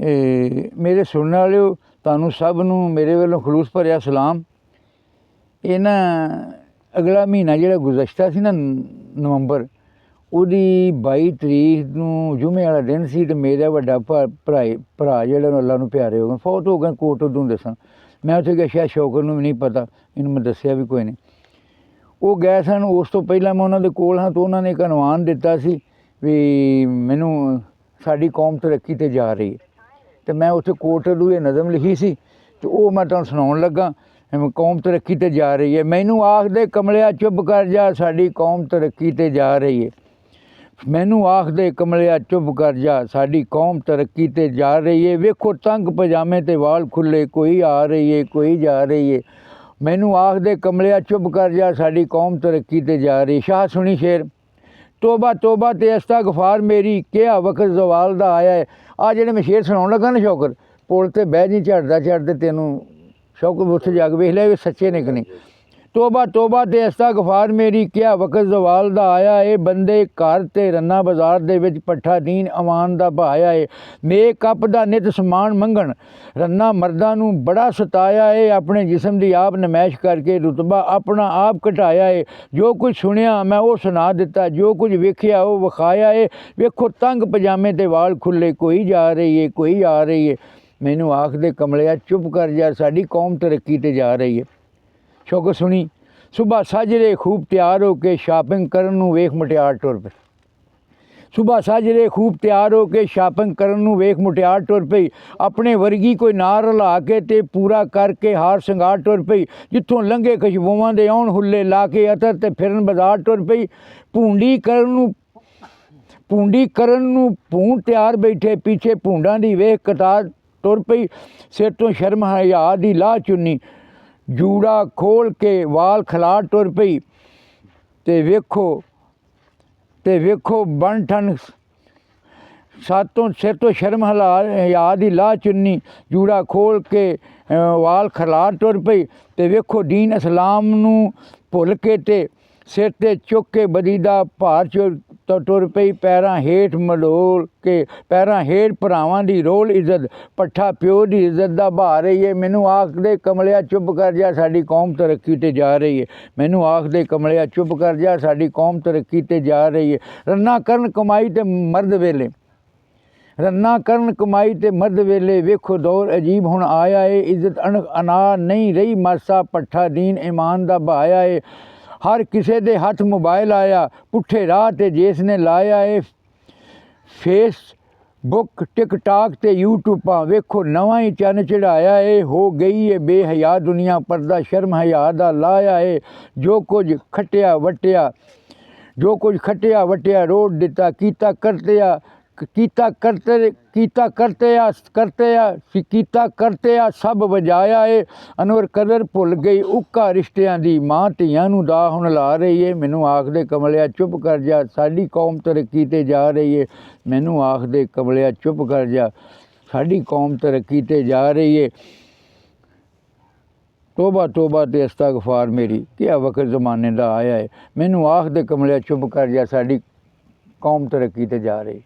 मेरे सुनने वालिओ तुहानूं सब नूं मेरे वालों खलूस भरिया सलाम। ये ना अगला महीना जिहड़ा गुज़श्ता सी ना नवंबर, ਉਹਦੀ 22 तरीक ਨੂੰ जुमे वाला दिन सी ते मेरा वड्डा भरा जिहड़ा अल्लाह नूं प्यारे हो गए फौत हो गए कोट उदों दसां। मैं उत्थे गया शायद शौकत नूं भी नहीं पता, इन्हूं मैं दस्सिया भी कोई नहीं। वो गए सन, उस तो पहलां मैं उन्हां दे कोल हां तो उन्होंने एक अनवान दिता सी भी मैनू साडी कौम तरक्की ते जा रही है। तो मैं उत्थे कोट दूए नज़म लिखी सी तो वो मैं तुहानूं सुणाउण लगा। कौम तरक्की ते जा रही है, मैनू आखदे कमलिया चुप कर जा साडी कौम तरक्की ते जा रही है। मैनू आखदे कमलिया चुप कर जा साडी कौम तरक्की ते जा रही है। वेखो तंग पजामे ते वाल खुले कोई आ रही है कोई जा रही है। मैनू आखदे कमलिया चुप कर जा साडी कौम तरक्की ते जा रही है। शाह सुनी शेर, तोबा तोबा ते इस्तगफार मेरी क्या वक्त जवाल दा आया है। आ जिहड़े मैं शेर सुणाउण लगा ना शौकत, पुल ते बह जी झड़दा झड़दे तेनू शौकत उत्थे जाके वेख लिया सच्चे ने कि नहीं। तोबा तोबा ते इस्तगफार मेरी क्या वक्त जवाल दा आया है। बंदे घर ते रन्ना बाजार दे विच पट्ठा दीन अमान दा भाया है। मेकअप दा नित समान मंगण रन्ना मर्दां नूं बड़ा सताया है। अपने जिस्म दी आप नमैश करके रुतबा अपना आप घटाया है। जो कुछ सुनिया मैं वो सुना दिता, जो कुछ वेखिया वो विखाया है। वेखो तंग पजामे ते वाल खुले कोई जा रही है कोई आ रही है। मैनू आखदे कमलिया चुप कर जा साडी कौम तरक्की ते जा रही है। शौकत सुनी, सुबह साजरे खूब तैयार हो के शापिंग करन नूं वेख मुटियार टुर पई। सुबह साजरे खूब तैयार हो के शापिंग करन नूं वेख मुटियार टुर पई। अपने वर्गी कोई नार ला के ते पूरा करके हार संगार टुर पई। जिथों लंघे खुशबूआं दे आउण हुल्ले ला के अतर ते फिरन बाजार टुर पई। भूंडी करन नूं भूण तैयार बैठे पीछे भूंडां दी वेख कतार टुर पई। सिर तो शर्म हया दी लाह चुन्नी जूड़ा खोल के वाल खलार टुर पई। ते वेखो बन ठन सातों सिर तो शर्म हया दी लाह चुन्नी जूड़ा खोल के वाल खलार टुर पई। ते वेखो दीन इस्लाम नूं भुल के ते सिर ते चुक के बदी दा भार टुर पई। पैरां हेठ मलोल के पैरां हेठ भरावां दी रोल इज्जत पट्ठा प्यो दी इज्जत दा भार रही है। मैनू आखदे कमलिया चुप कर जा साडी कौम तरक्की ते जा रही है। मैनू आखदे कमलिया चुप कर जा साडी कौम तरक्की ते जा रही है। रन्ना करन कमाई ते मर्द वेले रन्ना करन कमाई ते मर्द वेले। वेखो दौर अजीब हुण आया है। इज्जत अना नहीं रही मासा पट्ठा दीन ईमान दा भाया है। हर किसे दे हथ मोबाइल आया पुट्ठे राह ते जिस ने लाया है। फेसबुक टिकटॉक ते यूट्यूबां वेखो नवां ही चन्न चढ़ाया है। हो गई है बेहया दुनिया पर्दा शर्म हया दा लाया है। जो कुछ खटिया वटिया रोड दिता कीता करते सब वजाया है। अनवर कदर भुल गई उक्का रिश्तियां दी मां धियां नूं दा हुण ला रही है। मैनू आखदे कमलिया चुप कर जा साडी कौम तरक्की ते जा रही है। मैनू आखदे कमलिया चुप कर जा साडी कौम तरक्की ते जा रही है। तोबा तोबा ते इस्तगफार मेरी क्या वक्त ज़माने दा आया है। मैनू आखदे कमलिया चुप कर जा साडी कौम तरक्की ते जा रही।